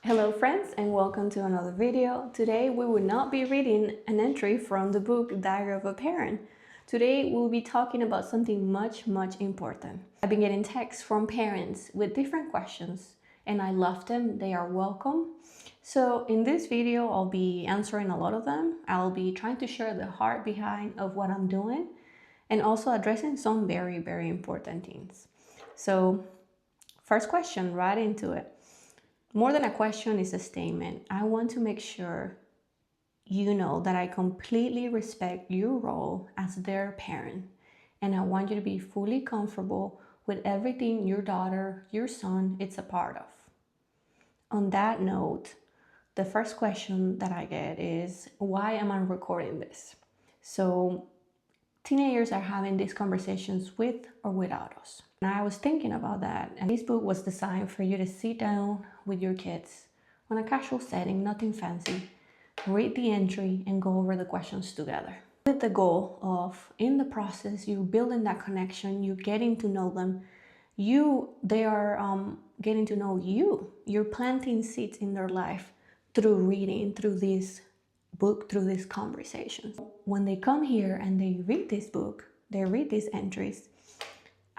Hello friends and welcome to another video. Today we will not be reading an entry from the book Diary of a Parent. Today we'll be talking about something much important. I've been getting texts from parents with different questions and I love them. They are welcome. So in this video I'll be answering a lot of them. I'll be trying to share the heart behind of what I'm doing and also addressing some very important things. So first question, right into it. More than a question is a statement. I want to make sure you know that I completely respect your role as their parent, and I want you to be fully comfortable with everything your daughter, your son, is a part of. On that note, the first question that I get is, why am I recording this? So teenagers are having these conversations with or without us. And I was thinking about that, and this book was designed for you to sit down with your kids on a casual setting, nothing fancy, read the entry and go over the questions together. With the goal of, in the process, you building that connection, you getting to know them, they are getting to know you. You're planting seeds in their life through reading, through this book, through these conversations. When they come here and they read this book, they read these entries,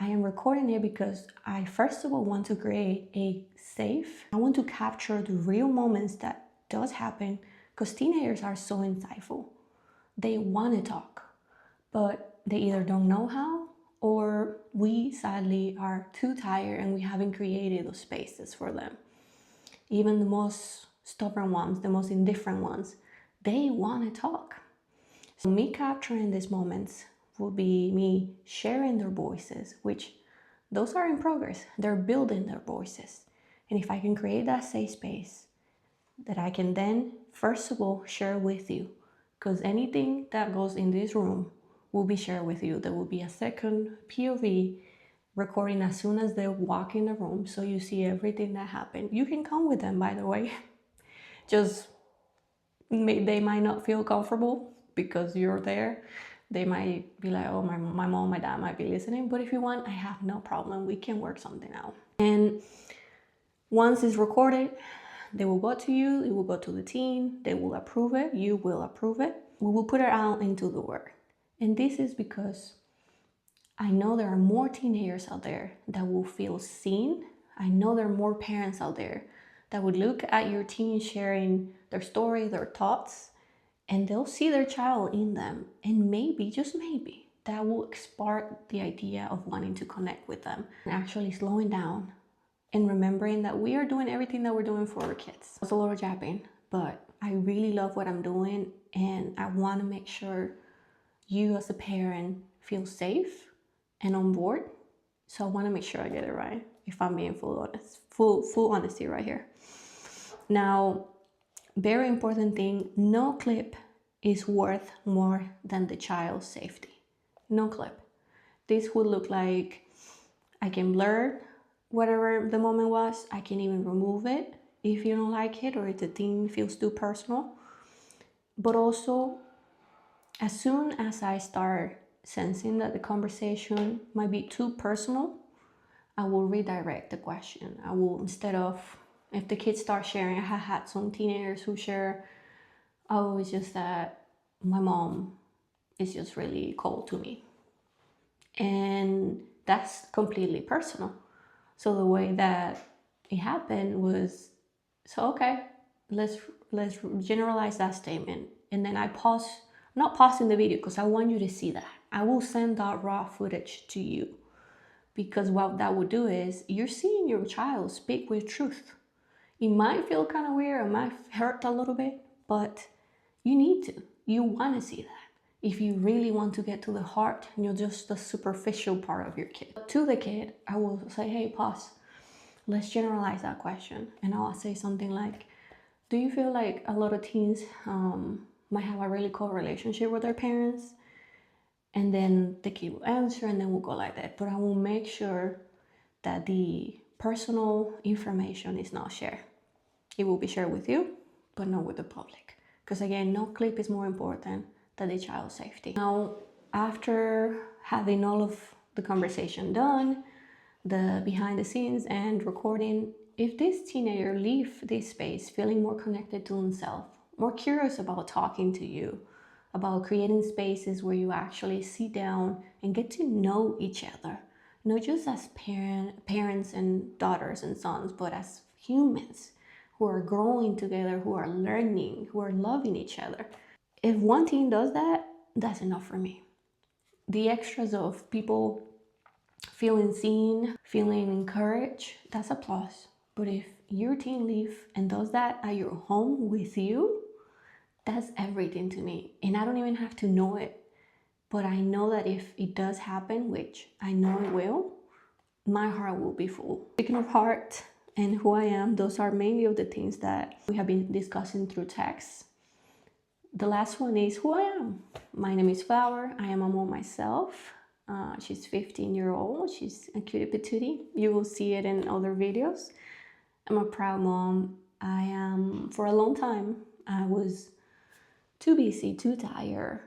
I am recording it because I first of all want to create a safe, I want to capture the real moments that does happen, because teenagers are so insightful. They want to talk, but they either don't know how, or we sadly are too tired and we haven't created those spaces for them. Even the most stubborn ones, the most indifferent ones, they want to talk. So me capturing these moments will be me sharing their voices, which those are in progress. They're building their voices. And if I can create that safe space that I can then, first of all, share with you, because anything that goes in this room will be shared with you. There will be a second POV recording as soon as they walk in the room, so you see everything that happened. You can come with them, by the way. Just they might not feel comfortable because you're there. They might be like, oh, my mom, my dad might be listening, but if you want, I have no problem. We can work something out. And once it's recorded, they will go to you, it will go to the team, they will approve it, you will approve it. We will put it out into the world. And this is because I know there are more teenagers out there that will feel seen. I know there are more parents out there that would look at your teen sharing their story, their thoughts, and they'll see their child in them. And maybe, just maybe, that will spark the idea of wanting to connect with them and actually slowing down and remembering that we are doing everything that we're doing for our kids. It's a lot of jabbing, but I really love what I'm doing, and I want to make sure you as a parent feel safe and on board. So I want to make sure I get it right, if I'm being full honest, full honesty right here. Now, very important thing, no clip is worth more than the child's safety. No clip. This would look like I can blur whatever the moment was. I can even remove it if you don't like it or if the thing feels too personal. But also, as soon as I start sensing that the conversation might be too personal, I will redirect the question. I will, instead of, if the kids start sharing, I have had some teenagers who share, oh, it's just that my mom is just really cold to me. And that's completely personal. So the way that it happened was, so okay, let's generalize that statement. And then I pause, not pausing the video because I want you to see that. I will send that raw footage to you, because what that would do is you're seeing your child speak with truth. It might feel kind of weird, it might hurt a little bit, but you need to. You want to see that. If you really want to get to the heart, and you're just the superficial part of your kid. To the kid, I will say, hey, pause. Let's generalize that question. And I'll say something like, do you feel like a lot of teens might have a really cool relationship with their parents? And then the kid will answer, and then we'll go like that. But I will make sure that the personal information is not shared. It will be shared with you, but not with the public. Because again, no clip is more important than the child's safety. Now, after having all of the conversation done, the behind the scenes and recording, if this teenager leave this space feeling more connected to himself, more curious about talking to you, about creating spaces where you actually sit down and get to know each other, not just as parents and daughters and sons, but as humans who are growing together, who are learning, who are loving each other. If one teen does that, that's enough for me. The extras of people feeling seen, feeling encouraged, that's a plus. But if your teen leaves and does that at your home with you, that's everything to me. And I don't even have to know it. But I know that if it does happen, which I know it will, my heart will be full. Speaking of heart and who I am, those are mainly of the things that we have been discussing through text. The last one is who I am. My name is Flower. I am a mom myself. She's 15-year-old. She's a cutie patootie. You will see it in other videos. I'm a proud mom. I am, for a long time, I was too busy, too tired,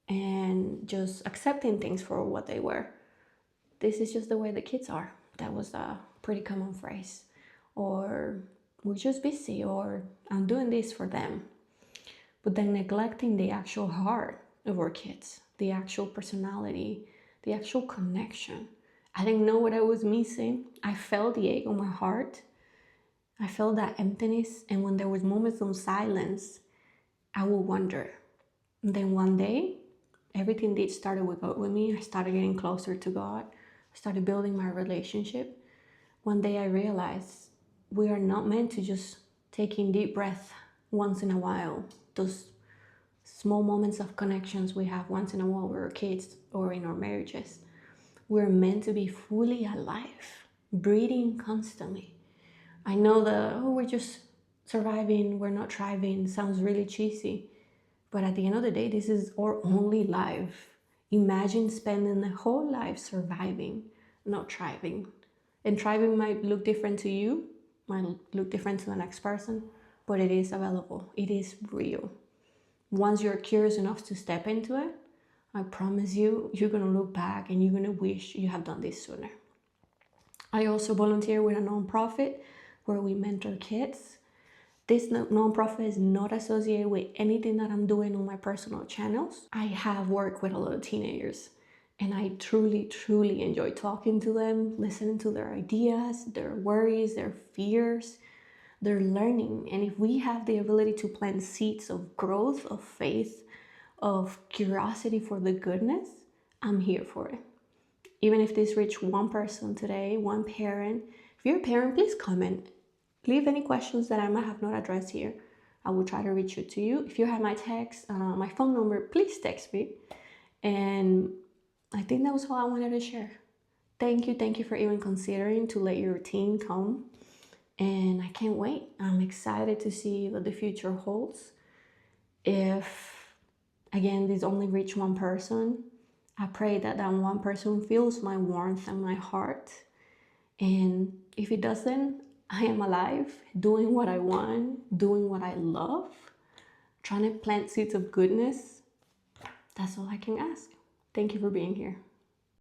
and just accepting things for what they were. This is just the way the kids are. That was a pretty common phrase. Or we're just busy, or I'm doing this for them. But then neglecting the actual heart of our kids, the actual personality, the actual connection. I didn't know what I was missing. I felt the ache on my heart. I felt that emptiness. And when there was moments of silence, I would wonder. And then one day, everything did started with me. I started getting closer to God. I started building my relationship. One day I realized we are not meant to just take in deep breath once in a while. Those small moments of connections we have once in a while with our kids or in our marriages. We're meant to be fully alive, breathing constantly. I know we're just surviving, we're not thriving, sounds really cheesy. But at the end of the day, this is our only life. Imagine spending the whole life surviving, not thriving. And thriving might look different to you, might look different to the next person, but it is available. It is real. Once you're curious enough to step into it, I promise you, you're going to look back and you're going to wish you had done this sooner. I also volunteer with a nonprofit where we mentor kids. This nonprofit is not associated with anything that I'm doing on my personal channels. I have worked with a lot of teenagers, and I truly, truly enjoy talking to them, listening to their ideas, their worries, their fears, their learning. And if we have the ability to plant seeds of growth, of faith, of curiosity for the goodness, I'm here for it. Even if this reached one person today, one parent, if you're a parent, please comment. Leave any questions that I might have not addressed here. I will try to reach out to you. If you have my text, my phone number, please text me. And I think that was all I wanted to share. Thank you for even considering to let your teen come. And I can't wait. I'm excited to see what the future holds. If, again, this only reach one person, I pray that that one person feels my warmth and my heart. And if it doesn't, I am alive, doing what I want, doing what I love, trying to plant seeds of goodness. That's all I can ask. Thank you for being here.